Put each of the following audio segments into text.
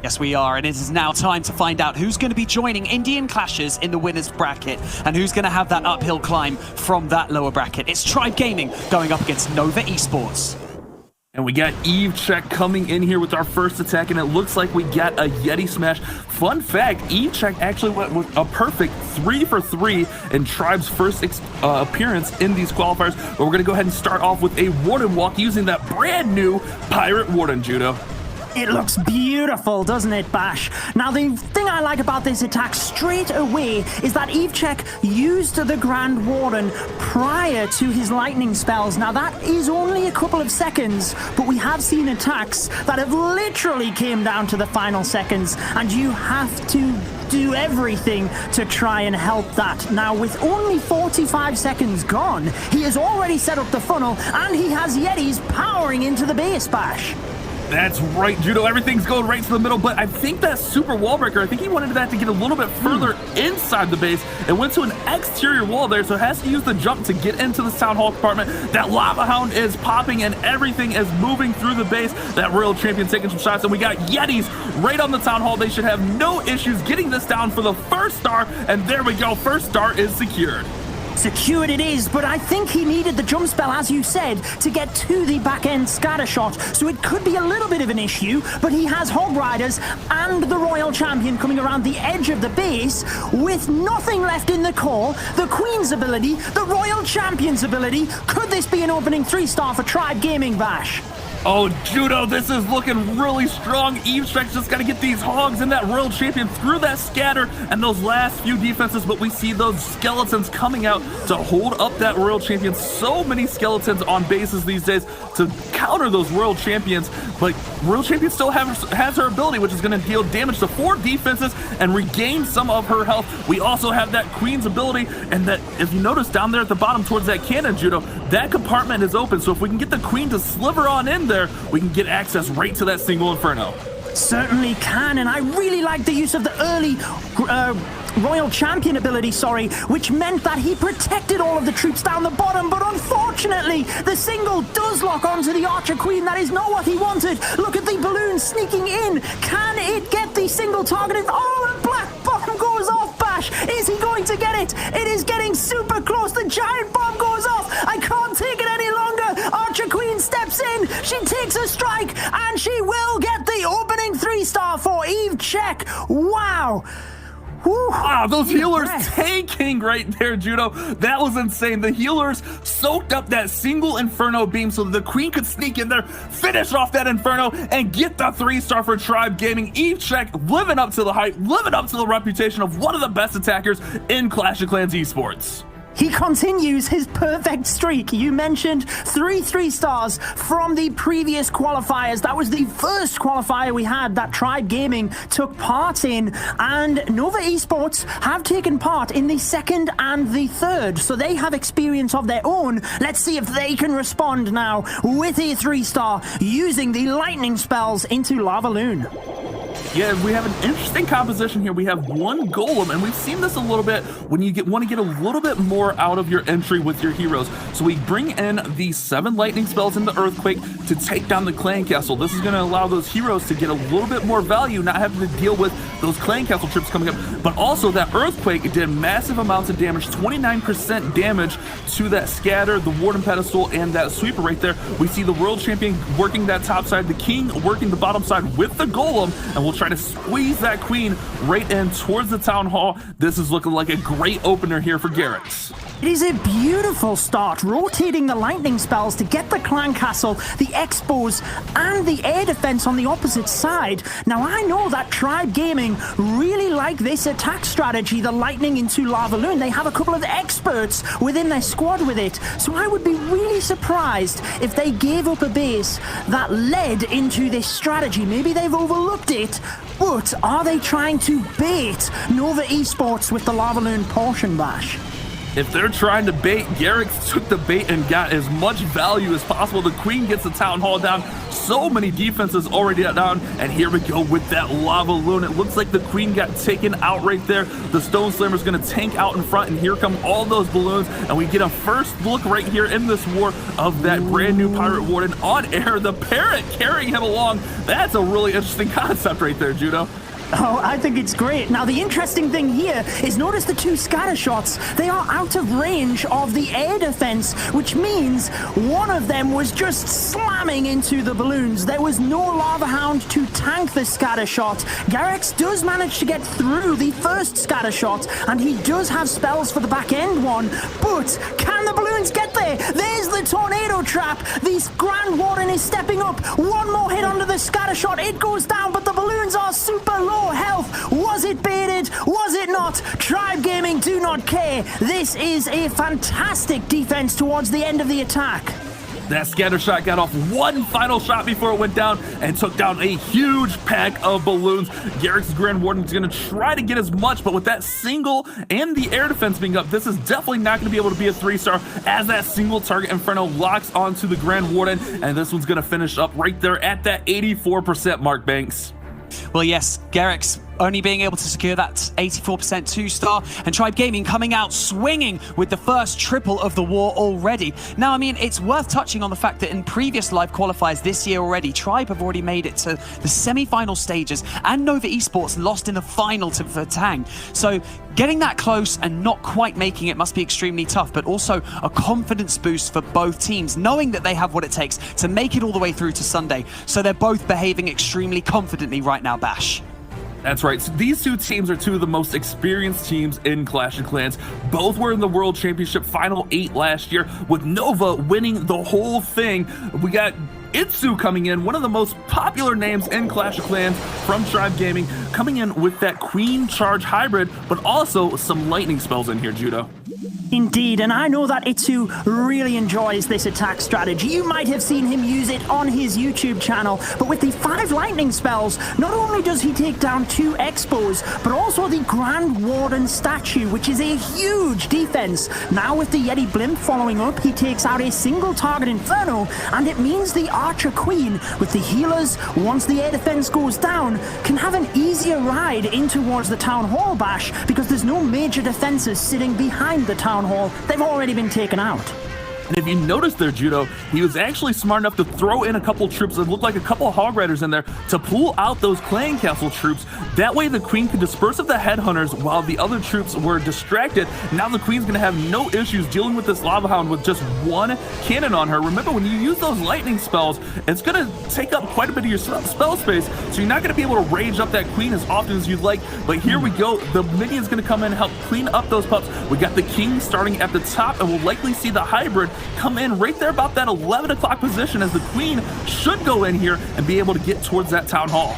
Yes, we are, and it is now time to find out who's going to be joining Indian Clashes in the winners bracket and who's going to have that uphill climb from that lower bracket. It's Tribe Gaming going up against Nova Esports. And we got EveCheck coming in here with our first attack, and it looks like we got a Yeti Smash. Fun fact, EveCheck actually went with a perfect 3 for 3 in Tribe's first appearance in these qualifiers. But we're going to go ahead and start off with a Warden Walk using that brand new Pirate Warden Judo. It looks beautiful, doesn't it, Bash? Now, the thing I like about this attack straight away is that EveCheck used the Grand Warden prior to his lightning spells. Now, that is only a couple of seconds, but we have seen attacks that have literally came down to the final seconds, and you have to do everything to try and help that. Now, with only 45 seconds gone, he has already set up the funnel, and he has Yetis powering into the base, Bash. That's right, Judo. Everything's going right to the middle, but I think that super wall breaker, I think he wanted that to get a little bit further inside the base and went to an exterior wall there, so it has to use the jump to get into the Town Hall compartment. That Lava Hound is popping and everything is moving through the base. That Royal Champion taking some shots, and we got Yetis right on the Town Hall. They should have no issues getting this down for the first star, and there we go. First star is secured. Secured it is, but I think he needed the jump spell, as you said, to get to the back-end scatter shot, so it could be a little bit of an issue, but he has Hog Riders and the Royal Champion coming around the edge of the base with nothing left in the core. The Queen's ability, the Royal Champion's ability. Could this be an opening 3-star for Tribe Gaming, Bash? Oh, Judo, this is looking really strong. EveCheck's just got to get these hogs and that Royal Champion through that scatter and those last few defenses, but we see those skeletons coming out to hold up that Royal Champion. So many skeletons on bases these days to counter those Royal Champions, but Royal Champion still has her ability, which is going to deal damage to 4 defenses and regain some of her health. We also have that Queen's ability, and that, if you notice down there at the bottom towards that cannon, Judo, that compartment is open, so if we can get the Queen to sliver on in there, we can get access right to that single Inferno. Certainly can, and I really like the use of the early Royal Champion ability, which meant that he protected all of the troops down the bottom, but unfortunately, the single does lock onto the Archer Queen. That is not what he wanted. Look at the balloon sneaking in. Can it get the single targeted? Oh, and Black Bomb goes off, Bash. Is he going to get it? It is getting super close. The giant bomb goes off. I can't take it any longer. Archer Queen steps in. She takes a strike, and she will get the opening 3-star for EveCheck. Wow. Wow, those healers tanking right there, Judo. That was insane. The healers soaked up that single Inferno beam so that the Queen could sneak in there, finish off that Inferno, and get the 3-star for Tribe Gaming. EveCheck living up to the hype, living up to the reputation of one of the best attackers in Clash of Clans esports. He continues his perfect streak. You mentioned 3 stars from the previous qualifiers. That was the first qualifier we had that Tribe Gaming took part in, and Nova Esports have taken part in the 2nd and the 3rd, so they have experience of their own. Let's see if they can respond now with a 3-star using the lightning spells into Lava Loon. Yeah, we have an interesting composition here. We have 1 golem, and we've seen this a little bit when you want to get a little bit more out of your entry with your heroes. So we bring in the 7 lightning spells in the Earthquake to take down the Clan Castle. This is going to allow those heroes to get a little bit more value, not having to deal with those Clan Castle troops coming up. But also that Earthquake did massive amounts of damage, 29% damage to that Scatter, the Warden Pedestal, and that Sweeper right there. We see the World Champion working that top side, the King working the bottom side with the Golem, and we'll try to squeeze that Queen right in towards the Town Hall. This is looking like a great opener here for Garrett. It is a beautiful start, rotating the lightning spells to get the Clan Castle, the Expos, and the air defense on the opposite side. Now, I know that Tribe Gaming really like this attack strategy, the lightning into Lava Loon. They have a couple of experts within their squad with it, so I would be really surprised if they gave up a base that led into this strategy. Maybe they've overlooked it, but are they trying to bait Nova Esports with the Lava Loon portion, Bash? If they're trying to bait, Garrick's took the bait and got as much value as possible. The Queen gets the Town Hall down. So many defenses already down, and here we go with that Lava Loon. It looks like the Queen got taken out right there. The Stone Slammer's gonna tank out in front, and here come all those balloons, and we get a first look right here in this war of that brand new Pirate Warden on air. The Parrot carrying him along. That's a really interesting concept right there, Judo. Oh, I think it's great. Now, the interesting thing here is notice the two scatter shots. They are out of range of the air defense, which means one of them was just slamming into the balloons. There was no Lava Hound to tank the scatter shot. Garrex does manage to get through the first scatter shot, and he does have spells for the back end one, but can the balloons get there? There's the tornado trap. The Grand Warden is stepping up. One more hit onto the scatter shot. It goes down, but the balloons are super low health. Was it baited? Was it not? Tribe Gaming do not care. This is a fantastic defense towards the end of the attack. That scatter shot got off one final shot before it went down and took down a huge pack of balloons. Garrick's Grand Warden is going to try to get as much, but with that single and the air defense being up, this is definitely not going to be able to be a 3-star as that single target Inferno locks onto the Grand Warden, and this one's going to finish up right there at that 84% mark, Banks. Well, yes, Garrick's only being able to secure that 84% 2-star, and Tribe Gaming coming out swinging with the first triple of the war already. Now, I mean, it's worth touching on the fact that in previous live qualifiers this year already, Tribe have already made it to the semi-final stages, and Nova Esports lost in the final to Vertang. So getting that close and not quite making it must be extremely tough, but also a confidence boost for both teams, knowing that they have what it takes to make it all the way through to Sunday. So they're both behaving extremely confidently right now, Bash. That's right. So these two teams are two of the most experienced teams in Clash of Clans. Both were in the World Championship Final 8 last year, with Nova winning the whole thing. We got Itsu coming in, one of the most popular names in Clash of Clans from Tribe Gaming, coming in with that Queen Charge hybrid, but also some lightning spells in here, Judo. Indeed, and I know that Itsu really enjoys this attack strategy. You might have seen him use it on his YouTube channel, but with the 5 lightning spells, not only does he take down 2 Expos, but also the Grand Warden statue, which is a huge defense. Now with the Yeti Blimp following up, he takes out a single target Inferno, and it means the Archer Queen, with the healers, once the air defense goes down, can have an easier ride in towards the Town Hall, Bash, because there's no major defenses sitting behind the Town Hall. They've already been taken out. And if you notice there, Judo, he was actually smart enough to throw in a couple troops that looked like a couple of Hog Riders in there to pull out those Clan Castle troops. That way the Queen could disperse of the Headhunters while the other troops were distracted. Now the Queen's going to have no issues dealing with this Lava Hound with just one cannon on her. Remember, when you use those lightning spells, it's going to take up quite a bit of your spell space, so you're not going to be able to rage up that Queen as often as you'd like. But here we go. The minion's going to come in and help clean up those pups. We got the King starting at the top, and we'll likely see the hybrid come in right there about that 11 o'clock position, as the Queen should go in here and be able to get towards that Town Hall.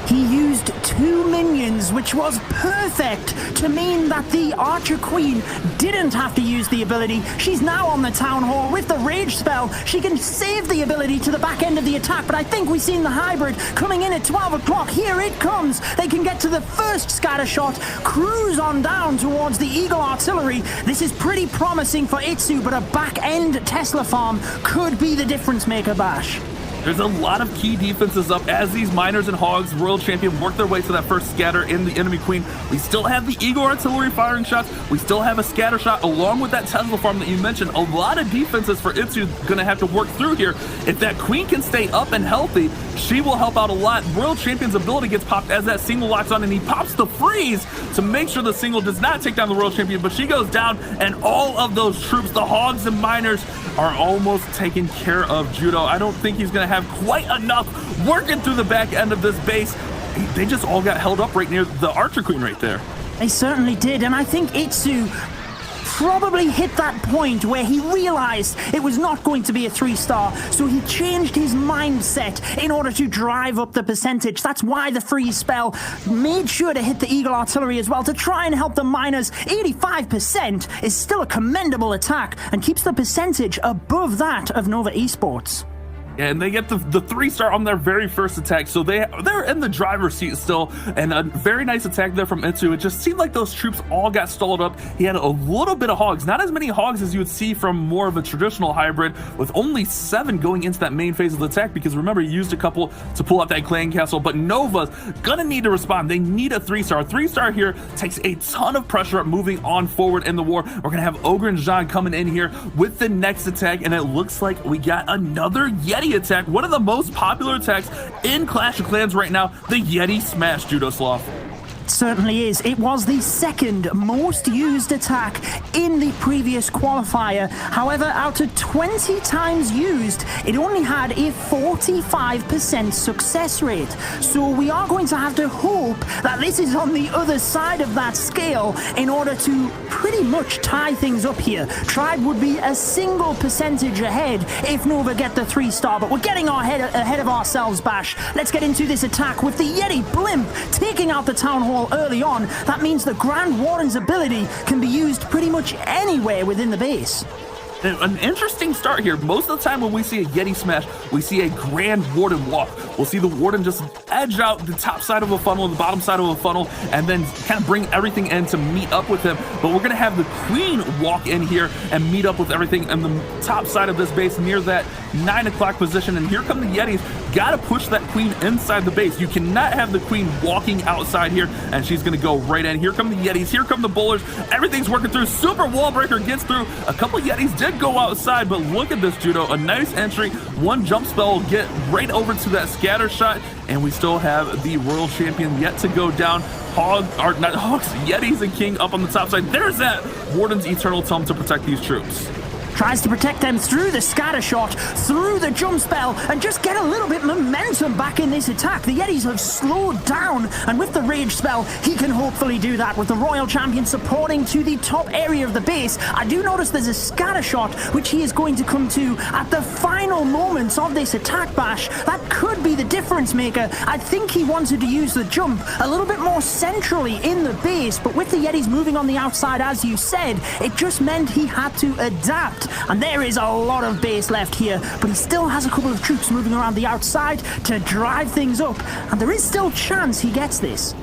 He used 2 minions, which was perfect to mean that the Archer Queen didn't have to use the ability. She's now on the Town Hall with the Rage spell. She can save the ability to the back end of the attack, but I think we've seen the hybrid coming in at 12 o'clock. Here it comes. They can get to the first scatter shot, cruise on down towards the Eagle Artillery. This is pretty promising for Itsu, but a back end Tesla farm could be the difference maker, Bash. There's a lot of key defenses up as these Miners and Hogs, Royal Champion, work their way to that first scatter in the enemy Queen. We still have the Eagle Artillery firing shots. We still have a scatter shot along with that Tesla farm that you mentioned. A lot of defenses for Itsu going to have to work through here. If that Queen can stay up and healthy, she will help out a lot. Royal Champion's ability gets popped as that single locks on, and he pops the freeze to make sure the single does not take down the Royal Champion, but she goes down, and all of those troops, the Hogs and Miners, are almost taken care of, Judo. I don't think he's going to have quite enough working through the back end of this base. They just all got held up right near the Archer Queen right there. They certainly did, and I think Itsu probably hit that point where he realized it was not going to be a 3-star, so he changed his mindset in order to drive up the percentage. That's why the freeze spell made sure to hit the Eagle Artillery as well to try and help the Miners. 85% is still a commendable attack and keeps the percentage above that of Nova Esports. And they get the 3-star on their very first attack, so they're in the driver's seat still, and a very nice attack there from Itsu. It just seemed like those troops all got stalled up. He had a little bit of hogs, not as many hogs as you would see from more of a traditional hybrid, with only 7 going into that main phase of the attack, because remember, he used a couple to pull out that clan castle, but Nova's gonna need to respond. They need a 3-star. 3-star here takes a ton of pressure up moving on forward in the war. We're gonna have Ogre and Jean coming in here with the next attack, and it looks like we got another Yeti attack, one of the most popular attacks in Clash of Clans right now, the Yeti Smash, Judoslav. Certainly is. It was the second most used attack in the previous qualifier. However, out of 20 times used, it only had a 45% success rate. So we are going to have to hope that this is on the other side of that scale in order to pretty much tie things up here. Tribe would be a single percentage ahead if Nova get the 3-star, but we're getting ahead of ourselves, Bash. Let's get into this attack with the Yeti Blimp taking out the Town Hall early on. That means the Grand Warden's ability can be used pretty much anywhere within the base. An interesting start here. Most of the time when we see a Yeti Smash, we see a Grand Warden walk. We'll see the Warden just edge out the top side of a funnel and the bottom side of a funnel, and then kind of bring everything in to meet up with him. But we're going to have the Queen walk in here and meet up with everything on the top side of this base near that 9 o'clock position. And here come the Yetis. Got to push that Queen inside the base. You cannot have the Queen walking outside here, and she's going to go right in. Here come the Yetis. Here come the bowlers. Everything's working through. Super Wall Breaker gets through. A couple Yetis did go outside, but look at this, Judo. A nice entry. One jump spell will get right over to that scatter shot, and we still have the Royal Champion yet to go down. Not Hogs, Yetis and King up on the top side. There's that Warden's Eternal Tome to protect these troops. Tries to protect them through the scatter shot, through the jump spell, and just get a little bit momentum back in this attack. The Yetis have slowed down, and with the rage spell, he can hopefully do that with the Royal Champion supporting to the top area of the base. I do notice there's a scatter shot, which he is going to come to at the final moments of this attack, Bash. That could be the difference maker. I think he wanted to use the jump a little bit more centrally in the base, but with the Yetis moving on the outside, as you said, it just meant he had to adapt. And there is a lot of base left here, but he still has a couple of troops moving around the outside to drive things up, and there is still chance he gets this.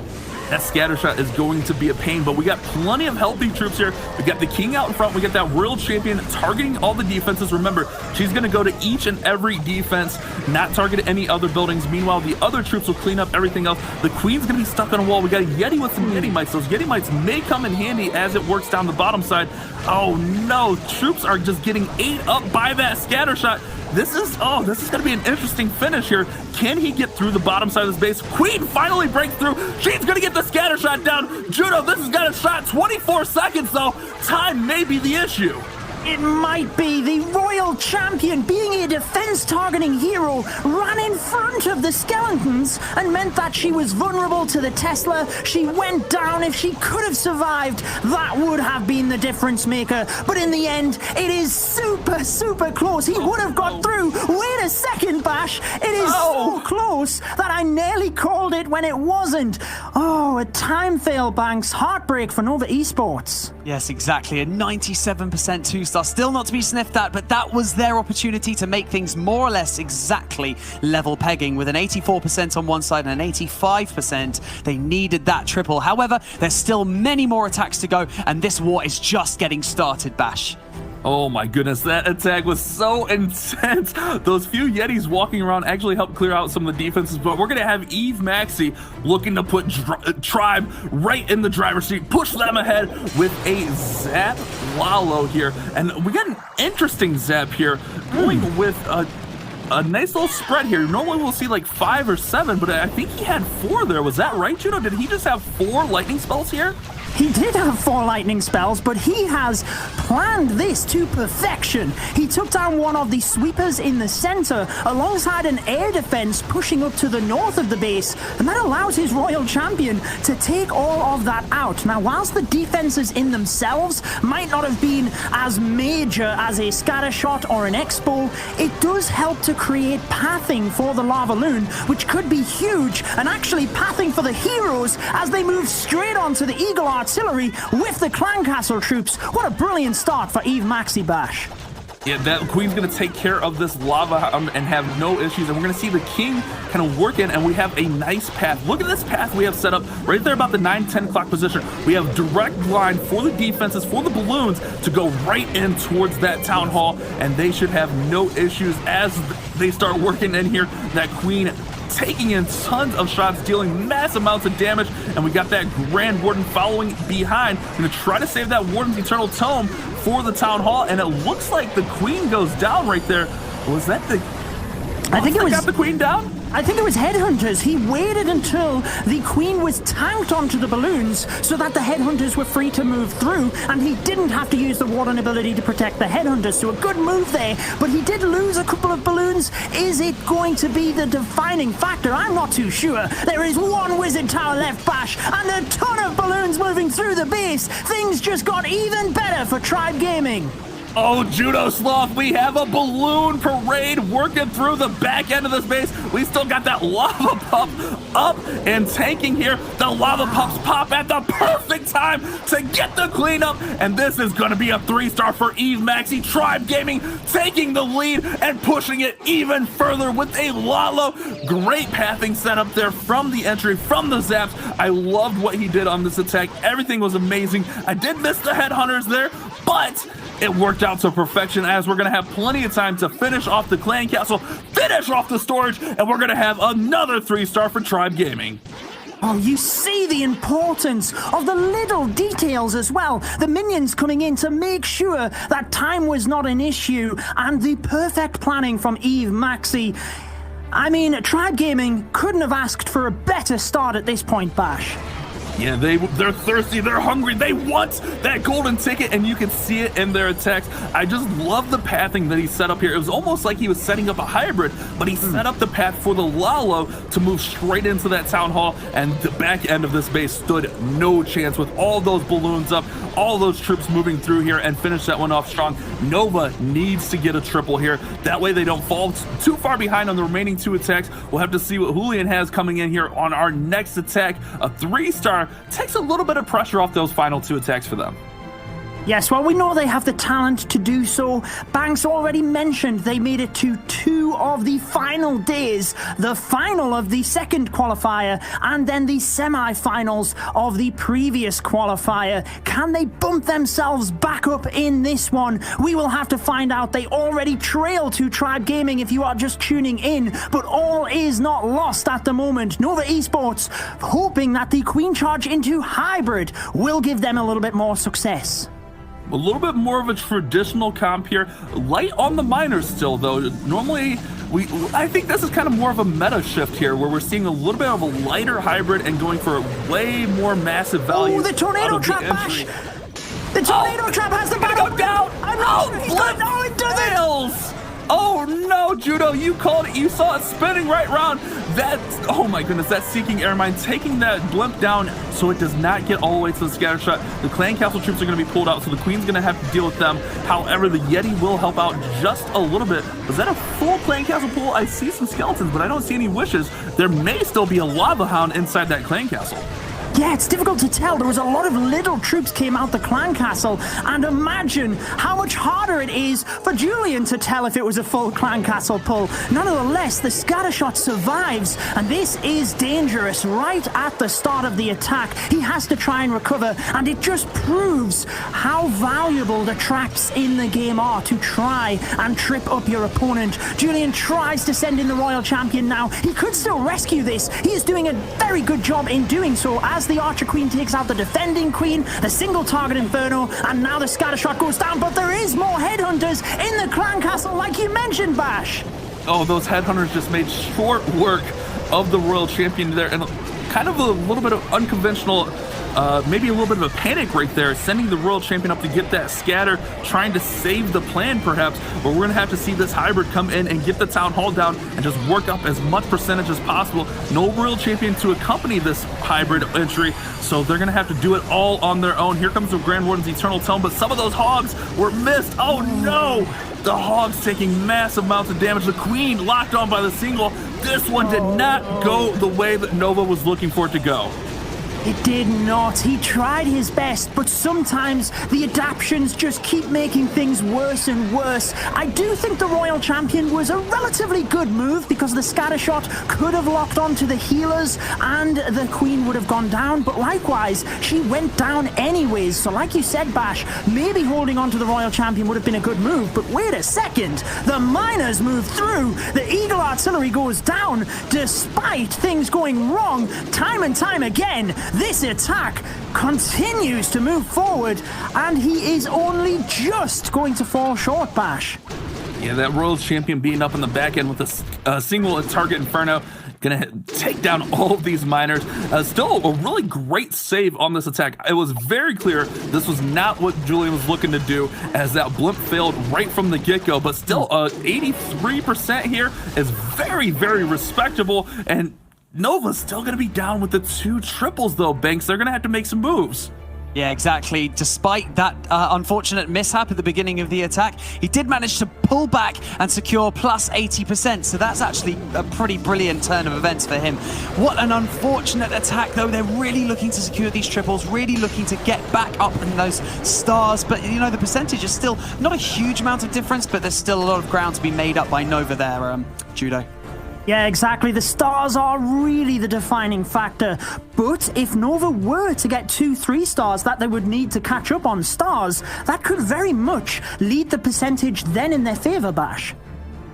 That scatter shot is going to be a pain, but we got plenty of healthy troops here. We got the King out in front. We got that Royal Champion targeting all the defenses. Remember, she's going to go to each and every defense, not target any other buildings. Meanwhile, the other troops will clean up everything else. The Queen's going to be stuck on a wall. We got a Yeti with some Yeti Mites. Those Yeti Mites may come in handy as it works down the bottom side. Oh no, troops are just getting ate up by that scatter shot. This is going to be an interesting finish here. Can he get through the bottom side of this base? Queen finally breaks through. She's going to get the scatter shot down. Judo, this has got a shot. 24 seconds, though. Time may be the issue. It might be. The Royal Champion, being a defense targeting hero, ran in front of the skeletons and meant that she was vulnerable to the Tesla. She went down. If she could have survived, that would have been the difference maker. But in the end, it is super, super close. He would have got through. Wait a second, Bash. It is so close that I nearly called it when it wasn't. Oh, a time fail, Banks. Heartbreak for Nova Esports. Yes, exactly. A 97% 2-star. Still not to be sniffed at, but that was their opportunity to make things more or less exactly level pegging with an 84% on one side and an 85%. They needed that triple. However, there's still many more attacks to go, and this war is just getting started, Bash. Oh my goodness, that attack was so intense. Those few Yetis walking around actually helped clear out some of the defenses, but we're going to have Eve Maxi looking to put Tribe right in the driver's seat, push them ahead with a Zap Lalo here. And we got an interesting Zap here, going with a nice little spread here. Normally we'll see like 5 or 7, but I think he had 4 there. Was that right, Judo? Did he just have 4 lightning spells here? He did have 4 lightning spells, but he has planned this to perfection. He took down one of the sweepers in the center alongside an air defense pushing up to the north of the base, and that allows his Royal Champion to take all of that out. Now, whilst the defenses in themselves might not have been as major as a scatter shot or an X-Bow, it does help to create pathing for the Lava Loon, which could be huge, and actually pathing for the heroes as they move straight onto the Eagle Artillery with the Clan Castle troops. What a brilliant start for Eve Maxi, Bash. Yeah, that Queen's going to take care of this lava and have no issues. And we're going to see the King kind of work in, and we have a nice path. Look at this path we have set up right there about the 9-10 o'clock position. We have direct line for the defenses, for the balloons to go right in towards that Town Hall, and they should have no issues as they start working in here. That Queen taking in tons of shots, dealing mass amounts of damage, and we got that Grand Warden following behind. Gonna try to save that Warden's Eternal Tome for the Town Hall, and it looks like the Queen goes down right there. Was that the... I think it was... got the Queen down? I think it was Headhunters. He waited until the Queen was tanked onto the balloons so that the Headhunters were free to move through, and he didn't have to use the Warden ability to protect the Headhunters. So a good move there, but he did lose a couple of balloons. Is it going to be the defining factor? I'm not too sure. There is one Wizard Tower left, Bash, and a ton of balloons moving through the base. Things just got even better for Tribe Gaming. Oh, Judo Sloth, we have a balloon parade working through the back end of this base. We still got that lava pump up and tanking here. The lava pumps pop at the perfect time to get the cleanup. And this is going to be a 3-star for Eve Maxi. Tribe Gaming taking the lead and pushing it even further with a Lalo. Great pathing setup there from the entry, from the zaps. I loved what he did on this attack. Everything was amazing. I did miss the Headhunters there, but it worked out to perfection, as we're going to have plenty of time to finish off the clan castle, finish off the storage, and we're going to have another 3-star for Tribe Gaming. Oh, you see the importance of the little details as well. The minions coming in to make sure that time was not an issue, and the perfect planning from Eve Maxi. I mean, Tribe Gaming couldn't have asked for a better start at this point, Bash. Yeah, they're thirsty, they're hungry, they want that golden ticket, and you can see it in their attacks. I just love the pathing that he set up here. It was almost like he was setting up a hybrid, but he set up the path for the Lalo to move straight into that Town Hall, and the back end of this base stood no chance with all those balloons up, all those troops moving through here, and finish that one off strong. Nova needs to get a triple here. That way they don't fall too far behind on the remaining 2 attacks. We'll have to see what Julian has coming in here on our next attack. A 3-star takes a little bit of pressure off those final 2 attacks for them. Yes, well, we know they have the talent to do so. Banks already mentioned they made it to 2 of the final days, the final of the second qualifier, and then the semi-finals of the previous qualifier. Can they bump themselves back up in this one? We will have to find out. They already trail to Tribe Gaming if you are just tuning in, but all is not lost at the moment. Nova Esports hoping that the Queen charge into hybrid will give them a little bit more success. A little bit more of a traditional comp here. Light on the miners still, though. Normally, I think this is kind of more of a meta shift here, where we're seeing a little bit of a lighter hybrid and going for a way more massive value. Oh, the tornado trap, Bash! The tornado trap has the battle go down! I'm not sure he's got... No, it doesn't! Oh no, Judo, you called it. You saw it spinning right around. Oh my goodness, that Seeking Air Mine taking that blimp down so it does not get all the way to the scatter shot. The clan castle troops are going to be pulled out, so the Queen's going to have to deal with them. However, the Yeti will help out just a little bit. Was that a full clan castle pull? I see some skeletons, but I don't see any wishes. There may still be a lava hound inside that clan castle. Yeah, it's difficult to tell. There was a lot of little troops came out the clan castle, and imagine how much harder it is for Julian to tell if it was a full clan castle pull. Nonetheless, the scattershot survives, and this is dangerous right at the start of the attack. He has to try and recover, and it just proves how valuable the traps in the game are to try and trip up your opponent. Julian tries to send in the Royal Champion now. He could still rescue this. He is doing a very good job in doing so, as the Archer Queen takes out the defending Queen, the single target Inferno, and now the scattershot goes down, but there is more Headhunters in the clan castle, like you mentioned, Bash. Oh, those Headhunters just made short work of the Royal Champion there, and kind of a little bit of unconventional, maybe a little bit of a panic right there, sending the Royal Champion up to get that scatter, trying to save the plan perhaps, but we're going to have to see this hybrid come in and get the Town Hall down and just work up as much percentage as possible. No Royal Champion to accompany this hybrid entry, so they're going to have to do it all on their own. Here comes the Grand Warden's Eternal Tome, but some of those hogs were missed. Oh no! The hogs taking massive amounts of damage. The Queen locked on by the single. This one did not go the way that Nova was looking for it to go. It did not. He tried his best, but sometimes the adaptions just keep making things worse and worse. I do think the Royal Champion was a relatively good move because the scatter shot could have locked onto the healers and the Queen would have gone down, but likewise, she went down anyways. So like you said, Bash, maybe holding onto the Royal Champion would have been a good move, but wait a second. The miners move through. The Eagle Artillery goes down despite things going wrong time and time again. This attack continues to move forward, and he is only just going to fall short, Bash. Yeah, that Royal Champion being up in the back end with a single target Inferno. Gonna take down all of these miners. Still a really great save on this attack. It was very clear this was not what Julian was looking to do, as that blimp failed right from the get-go, but still 83% here is very, very respectable, and Nova's still gonna be down with the 2 triples though, Banks. They're gonna have to make some moves. Yeah, exactly. Despite that unfortunate mishap at the beginning of the attack, he did manage to pull back and secure plus 80%. So that's actually a pretty brilliant turn of events for him. What an unfortunate attack, though. They're really looking to secure these triples, really looking to get back up in those stars. But, you know, the percentage is still not a huge amount of difference, but there's still a lot of ground to be made up by Nova there, Judo. Yeah, exactly. The stars are really the defining factor. But if Nova were to get 2-3 stars that they would need to catch up on stars, that could very much lead the percentage then in their favor, Bash.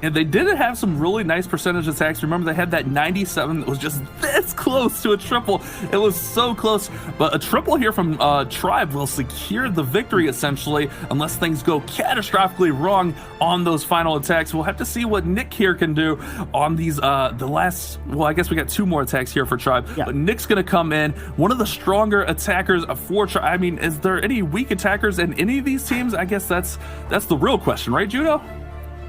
And they did have some really nice percentage attacks. Remember, they had that 97 that was just this close to a triple. It was so close. But a triple here from Tribe will secure the victory, essentially, unless things go catastrophically wrong on those final attacks. We'll have to see what Nick here can do on these, the last, well, I guess we got 2 more attacks here for Tribe. Yeah. But Nick's going to come in, one of the stronger attackers for Tribe. I mean, is there any weak attackers in any of these teams? I guess that's the real question, right, Judo?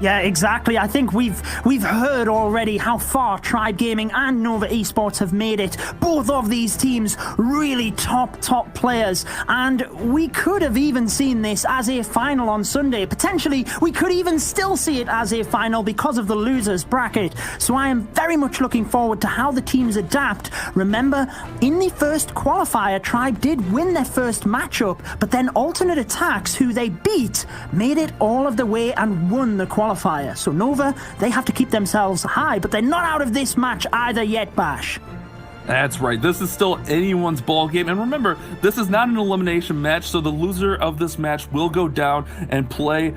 Yeah, exactly. I think we've heard already how far Tribe Gaming and Nova Esports have made it. Both of these teams really top players, and we could have even seen this as a final on Sunday. Potentially, we could even still see it as a final because of the losers bracket. So I am very much looking forward to how the teams adapt. Remember, in the first qualifier, Tribe did win their first matchup, but then Alternate Attacks, who they beat, made it all of the way and won the qualifier. So Nova, they have to keep themselves high, but they're not out of this match either yet, Bash. That's right. This is still anyone's ball game. And remember, this is not an elimination match, so the loser of this match will go down and play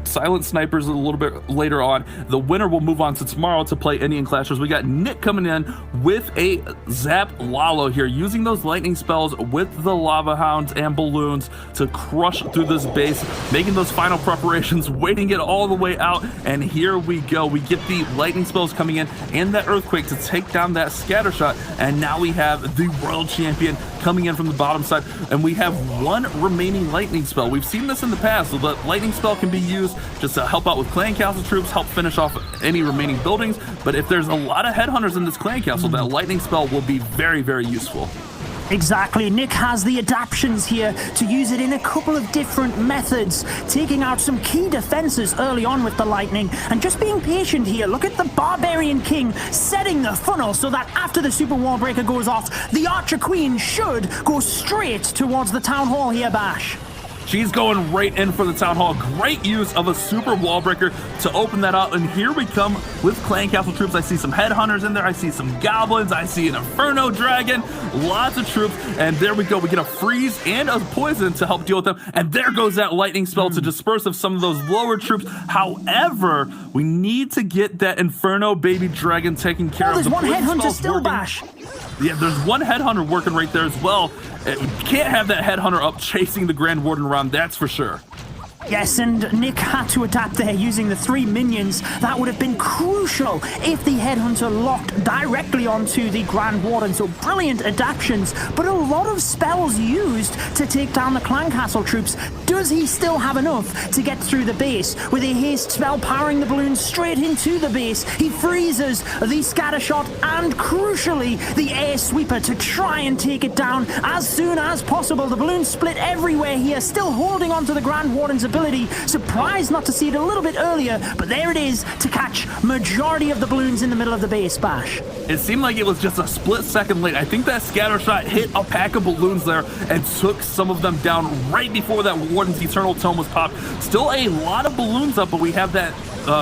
Silent Snipers a little bit later on. The winner will move on to tomorrow to play Indian Clashers. We got Nick coming in with a Zap Lalo here, using those lightning spells with the Lava Hounds and Balloons to crush through this base, making those final preparations, waiting it all the way out, and here we go. We get the lightning spells coming in and that Earthquake to take down that scatter shot, and now we have the Royal Champion coming in from the bottom side, and we have 1 remaining lightning spell. We've seen this in the past, so the lightning spell can be used just to help out with clan castle troops, help finish off any remaining buildings, but if there's a lot of headhunters in this clan castle, that lightning spell will be very, very useful. Exactly. Nick has the adaptions here to use it in a couple of different methods, taking out some key defenses early on with the lightning and just being patient here. Look at the Barbarian King setting the funnel so that after the Super Wall Breaker goes off, the Archer Queen should go straight towards the Town Hall here, Bash. She's going right in for the Town Hall. Great use of a super wall breaker to open that out. And here we come with Clan Castle troops. I see some headhunters in there. I see some goblins. I see an Inferno Dragon. Lots of troops. And there we go. We get a freeze and a poison to help deal with them. And there goes that lightning spell to disperse of some of those lower troops. However, we need to get that Inferno Baby Dragon taken care of. There's one headhunter still, working. Bash. Yeah, there's one headhunter working right there as well. Can't have that headhunter up chasing the Grand Warden around, that's for sure. Yes, and Nick had to adapt there using the 3 minions. That would have been crucial if the Headhunter locked directly onto the Grand Warden. So brilliant adaptions, but a lot of spells used to take down the Clan Castle troops. Does he still have enough to get through the base? With a haste spell powering the balloons straight into the base, he freezes the scatter shot and crucially the air sweeper to try and take it down as soon as possible. The balloons split everywhere here, still holding onto the Grand Warden's ability ability. Surprised not to see it a little bit earlier, but there it is to catch majority of the balloons in the middle of the base, Bash. It seemed like it was just a split second late. I think that scatter shot hit a pack of balloons there and took some of them down right before that Warden's Eternal Tome was popped. Still a lot of balloons up, but we have that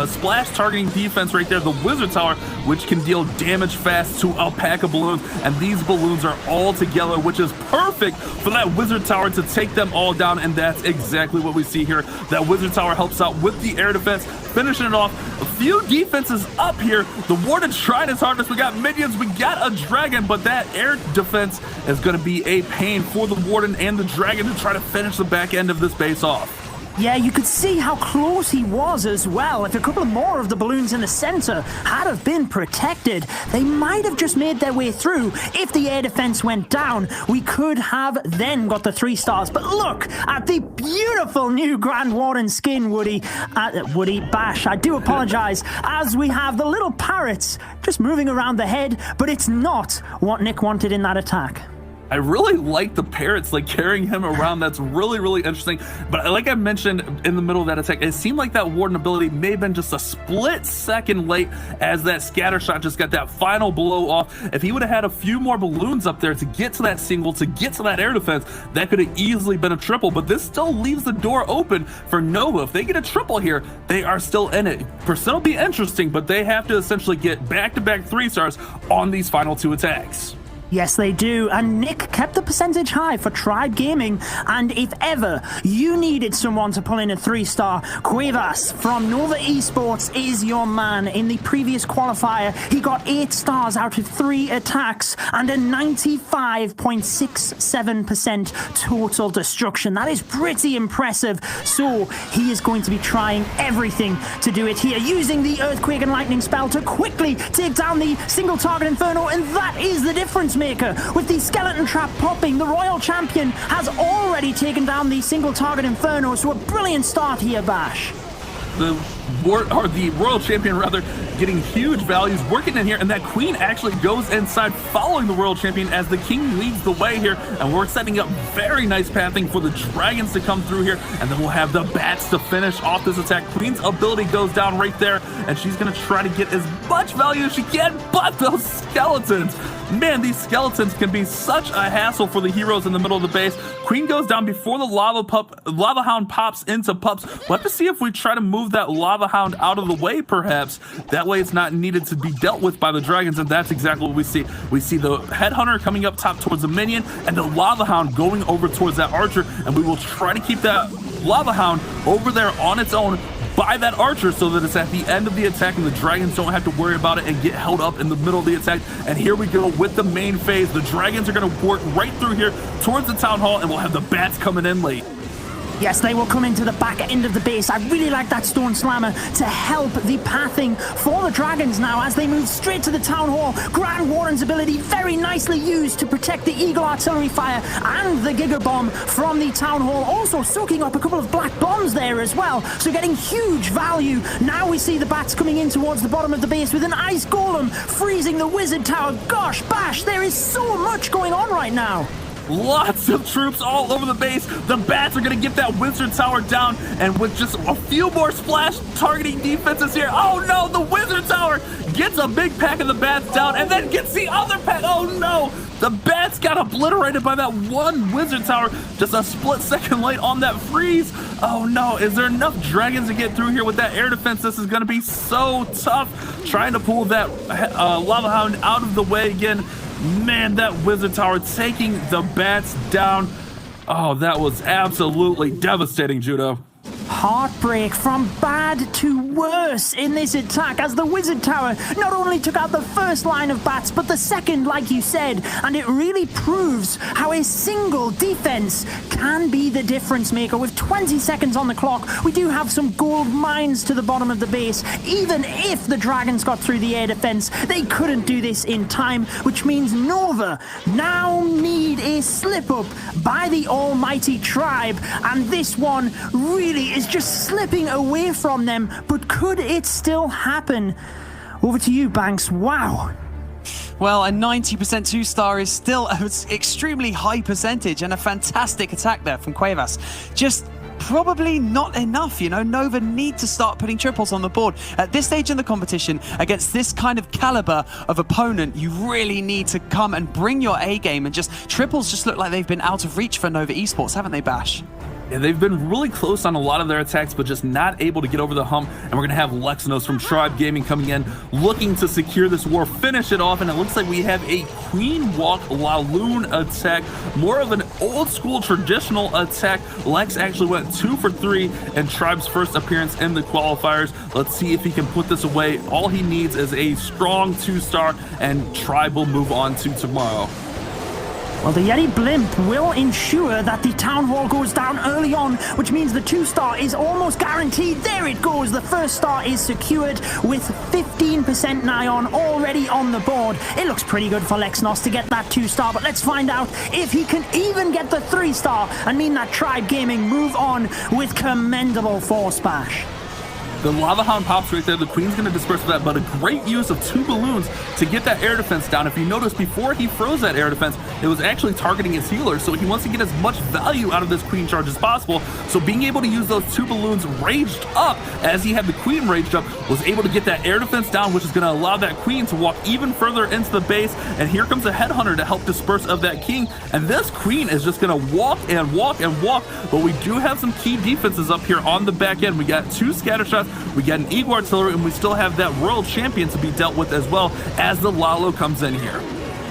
splash targeting defense right there, the Wizard Tower, which can deal damage fast to a pack of balloons, and these balloons are all together, which is perfect for that Wizard Tower to take them all down, and that's exactly what we see here. That Wizard Tower helps out with the air defense, finishing it off. A few defenses up here. The Warden tried his hardest. We got minions, we got a dragon, but that air defense is going to be a pain for the Warden and the dragon to try to finish the back end of this base off. Yeah, you could see how close he was as well. If a couple more of the balloons in the center had have been protected, they might have just made their way through. If the air defense went down, we could have then got the 3 stars. But look at the beautiful new Grand Warden skin, Woody. Bash, I do apologize, as we have the little parrots just moving around the head, but it's not what Nick wanted in that attack. I really like the parrots, like carrying him around. That's really, really interesting. But like I mentioned in the middle of that attack, it seemed like that Warden ability may have been just a split second late as that scatter shot just got that final blow off. If he would have had a few more balloons up there to get to that single, to get to that air defense, that could have easily been a triple. But this still leaves the door open for Nova. If they get a triple here, they are still in it. Percent will be interesting, but they have to essentially get back-to-back 3 stars on these final 2 attacks. Yes, they do. And Nick kept the percentage high for Tribe Gaming. And if ever you needed someone to pull in a 3-star, Cuevas from Nova Esports is your man. In the previous qualifier, he got 8 stars out of 3 attacks and a 95.67% total destruction. That is pretty impressive. So he is going to be trying everything to do it here, using the Earthquake and Lightning spell to quickly take down the single target Inferno. And that is the difference maker. With the skeleton trap popping, the Royal Champion has already taken down the single target Inferno, so a brilliant start here, Bash. The Royal Champion, rather, getting huge values, working in here, and that Queen actually goes inside following the Royal Champion as the King leads the way here, and we're setting up very nice pathing for the Dragons to come through here, and then we'll have the Bats to finish off this attack. Queen's ability goes down right there, and she's going to try to get as much value as she can, but those skeletons, man, these skeletons can be such a hassle for the heroes in the middle of the base. Queen goes down before the Lava Hound pops into Pups. We'll have to see if we try to move that Lava Hound out of the way, perhaps. That way it's not needed to be dealt with by the Dragons, and that's exactly what we see. We see the Headhunter coming up top towards the Minion, and the Lava Hound going over towards that Archer, and we will try to keep that Lava Hound over there on its own by that Archer so that it's at the end of the attack and the Dragons don't have to worry about it and get held up in the middle of the attack. And here we go with the main phase. The Dragons are going to work right through here towards the Town Hall, and we'll have the Bats coming in late. Yes, they will come into the back end of the base. I really like that Stone Slammer to help the pathing for the Dragons now as they move straight to the Town Hall. Grand Warden's ability very nicely used to protect the Eagle Artillery Fire and the Giga Bomb from the Town Hall. Also soaking up a couple of black bombs there as well. So getting huge value. Now we see the Bats coming in towards the bottom of the base with an Ice Golem freezing the Wizard Tower. Gosh, Bash, there is so much going on right now. Lots of troops all over the base. The Bats are going to get that Wizard Tower down, and with just a few more splash targeting defenses here. Oh no, the Wizard Tower gets a big pack of the Bats down and then gets the other pack. Oh no, the Bats got obliterated by that one Wizard Tower. Just a split second late on that freeze. Oh no, is there enough Dragons to get through here with that air defense? This is going to be so tough. Trying to pull that Lava Hound out of the way again. Man, that Wizard Tower taking the Bats down. Oh, that was absolutely devastating, Judo. Heartbreak from bad to worse in this attack as the Wizard Tower not only took out the first line of Bats, but the second, like you said, and it really proves how a single defense can be the difference maker. With 20 seconds on the clock, we do have some gold mines to the bottom of the base. Even if the Dragons got through the air defense, they couldn't do this in time, which means Nova now need a slip-up by the almighty Tribe, and this one really is just slipping away from them, but could it still happen? Over to you, Banks. Wow. Well, a 90% 2-star is still an extremely high percentage and a fantastic attack there from Cuevas. Just probably not enough. You know, Nova need to start putting triples on the board. At this stage in the competition, against this kind of caliber of opponent, you really need to come and bring your A game, and just triples just look like they've been out of reach for Nova Esports, haven't they, Bash? Yeah, they've been really close on a lot of their attacks, but just not able to get over the hump. And we're going to have Lexnos from Tribe Gaming coming in, looking to secure this war, finish it off. And it looks like we have a Queen Walk Laloon attack, more of an old school traditional attack. Lex actually went 2 for 3 in Tribe's first appearance in the qualifiers. Let's see if he can put this away. All he needs is a strong 2-star, and Tribe will move on to tomorrow. Well, the Yeti Blimp will ensure that the Town Hall goes down early on, which means the 2-star is almost guaranteed. There it goes. The 1st star is secured with 15% Nyon already on the board. It looks pretty good for Lexnos to get that 2-star, but let's find out if he can even get the 3-star and mean that Tribe Gaming move on with commendable force, Bash. The Lava Hound pops right there. The Queen's going to disperse that, but a great use of 2 balloons to get that air defense down. If you notice, before he froze that air defense, it was actually targeting his healer, so he wants to get as much value out of this Queen charge as possible. So being able to use those 2 balloons raged up as he had the Queen raged up, was able to get that air defense down, which is going to allow that Queen to walk even further into the base. And here comes a Headhunter to help disperse of that King. And this Queen is just going to walk and walk and walk. But we do have some key defenses up here on the back end. We got 2 scatter shots, we got an Eagle Artillery, and we still have that Royal Champion to be dealt with as well as the Lalo comes in here.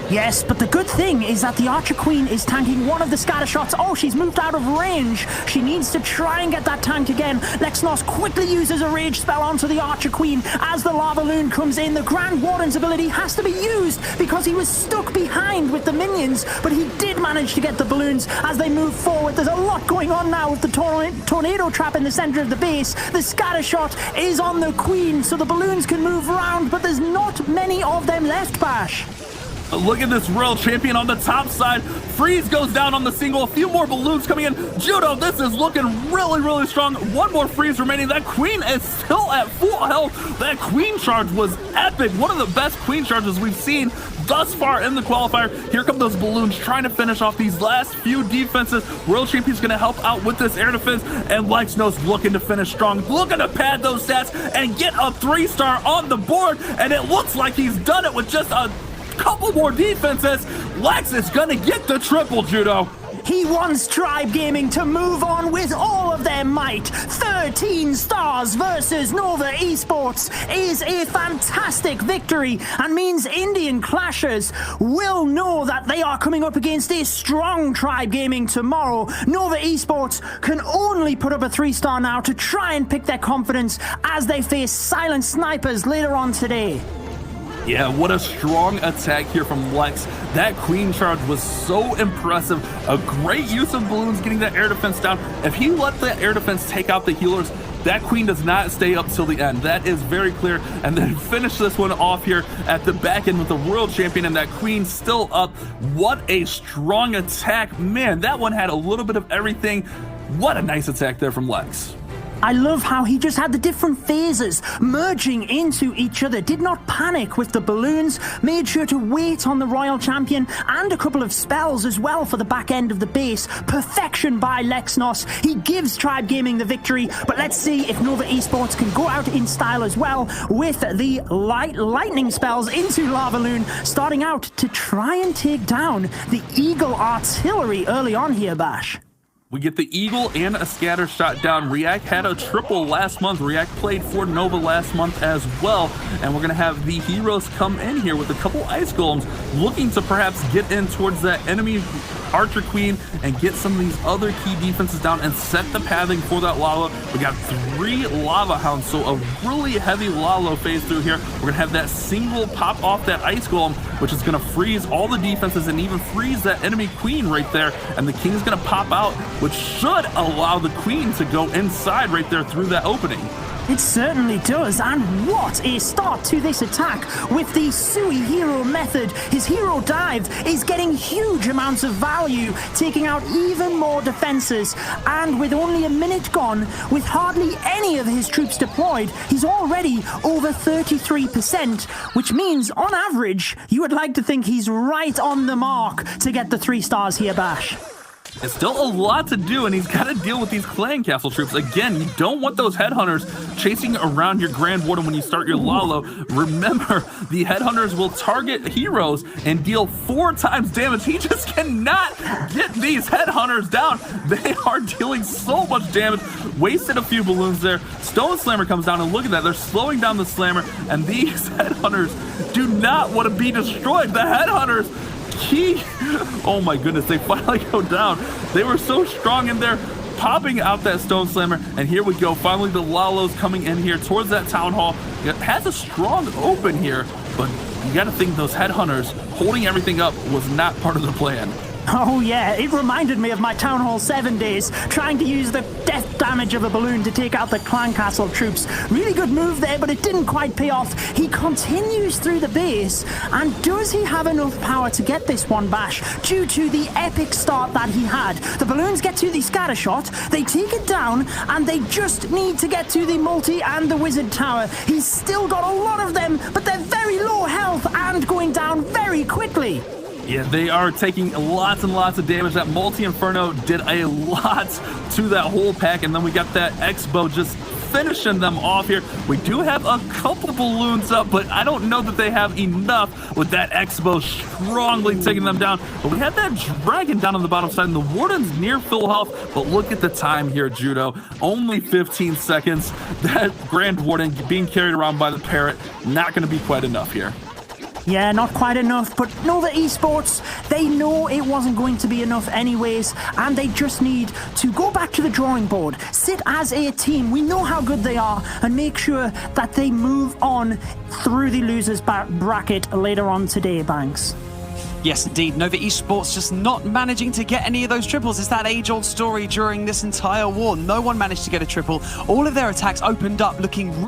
Yes, but the good thing is that the Archer Queen is tanking one of the scatter shots. Oh, she's moved out of range. She needs to try and get that tanked again. Lexnos quickly uses a rage spell onto the Archer Queen as the Lava Loon comes in. The Grand Warden's ability has to be used because he was stuck behind with the minions, but he did manage to get the balloons as they move forward. There's a lot going on now with the tornado trap in the center of the base. The scatter shot is on the Queen, so the balloons can move around, but there's not many of them left, Bash. Look at this Royal Champion on the top side. Freeze goes down on the single. A few more balloons coming in. Judo, this is looking really, really strong. One more freeze remaining. That Queen is still at full health. That Queen charge was epic. One of the best Queen charges we've seen thus far in the qualifier. Here come those balloons trying to finish off these last few defenses. Royal Champion's going to help out with this air defense, and Lexnos looking to finish strong, looking to pad those stats and get a 3-star on the board, and it looks like he's done it with just a couple more defenses. Lex is gonna get the triple, Judo. He wants Tribe Gaming to move on with all of their might. 13 stars versus Nova Esports is a fantastic victory and means Indian Clashers will know that they are coming up against a strong Tribe Gaming tomorrow. Nova Esports can only put up a 3-star now to try and pick their confidence as they face Silent Snipers later on today. Yeah, what a strong attack here from Lex. That Queen charge was so impressive. A great use of balloons getting that air defense down. If he let that air defense take out the healers, that Queen does not stay up till the end. That is very clear. And then finish this one off here at the back end with the Royal Champion and that Queen still up. What a strong attack. Man, that one had a little bit of everything. What a nice attack there from Lex. I love how he just had the different phases merging into each other, did not panic with the balloons, made sure to wait on the Royal Champion and a couple of spells as well for the back end of the base. Perfection by Lexnos. He gives Tribe Gaming the victory, but let's see if Nova Esports can go out in style as well with the lightning spells into Lava Loon, starting out to try and take down the Eagle Artillery early on here, Bash. We get the Eagle and a scatter shot down. React had a triple last month. React played for Nova last month as well. And we're going to have the heroes come in here with a couple Ice Golems looking to perhaps get in towards that enemy Archer Queen and get some of these other key defenses down and set the pathing for that Lalo. We got 3 Lava Hounds, so a really heavy Lalo phase through here. We're going to have that single pop off that Ice Golem, which is going to freeze all the defenses and even freeze that enemy Queen right there. And the King's going to pop out, which should allow the Queen to go inside right there through that opening. It certainly does, and what a start to this attack with the Sui hero method. His hero dive is getting huge amounts of value, taking out even more defenses, and with only a minute gone, with hardly any of his troops deployed, he's already over 33%, which means, on average, you would like to think he's right on the mark to get the 3 stars here, Bash. It's still a lot to do, and he's got to deal with these clan castle troops. Again, you don't want those headhunters chasing around your Grand Warden when you start your Lalo. Remember, the headhunters will target heroes and deal 4 times damage. He just cannot get these headhunters down. They are dealing so much damage. Wasted a few balloons there. Stone Slammer comes down, and look at that. They're slowing down the Slammer, and these headhunters do not want to be destroyed. The headhunters, oh my goodness, they finally go down. They were so strong in there, popping out that Stone Slammer, and here we go. Finally, the Lalos coming in here towards that Town Hall. It has a strong open here, but you got to think those headhunters holding everything up was not part of the plan. Oh yeah, it reminded me of my Town Hall 7 days, trying to use the death damage of a balloon to take out the clan castle troops. Really good move there, but it didn't quite pay off. He continues through the base, and does he have enough power to get this one bash due to the epic start that he had? The balloons get to the scatter shot, they take it down, and they just need to get to the multi and the wizard tower. He's still got a lot of them, but they're very low health and going down very quickly. Yeah, they are taking lots and lots of damage. That Multi-Inferno did a lot to that whole pack, and then we got that X-Bow just finishing them off here. We do have a couple balloons up, but I don't know that they have enough with that X-Bow strongly taking them down. But we have that Dragon down on the bottom side, and the Warden's near full health, but look at the time here, Judo. Only 15 seconds. That Grand Warden being carried around by the Parrot, not going to be quite enough here. Yeah, not quite enough, but Nova Esports, they know it wasn't going to be enough anyways, and they just need to go back to the drawing board, sit as a team, we know how good they are, and make sure that they move on through the losers bracket later on today, Banks. Yes, indeed. Nova Esports just not managing to get any of those triples. It's that age-old story during this entire war. No one managed to get a triple. All of their attacks opened up looking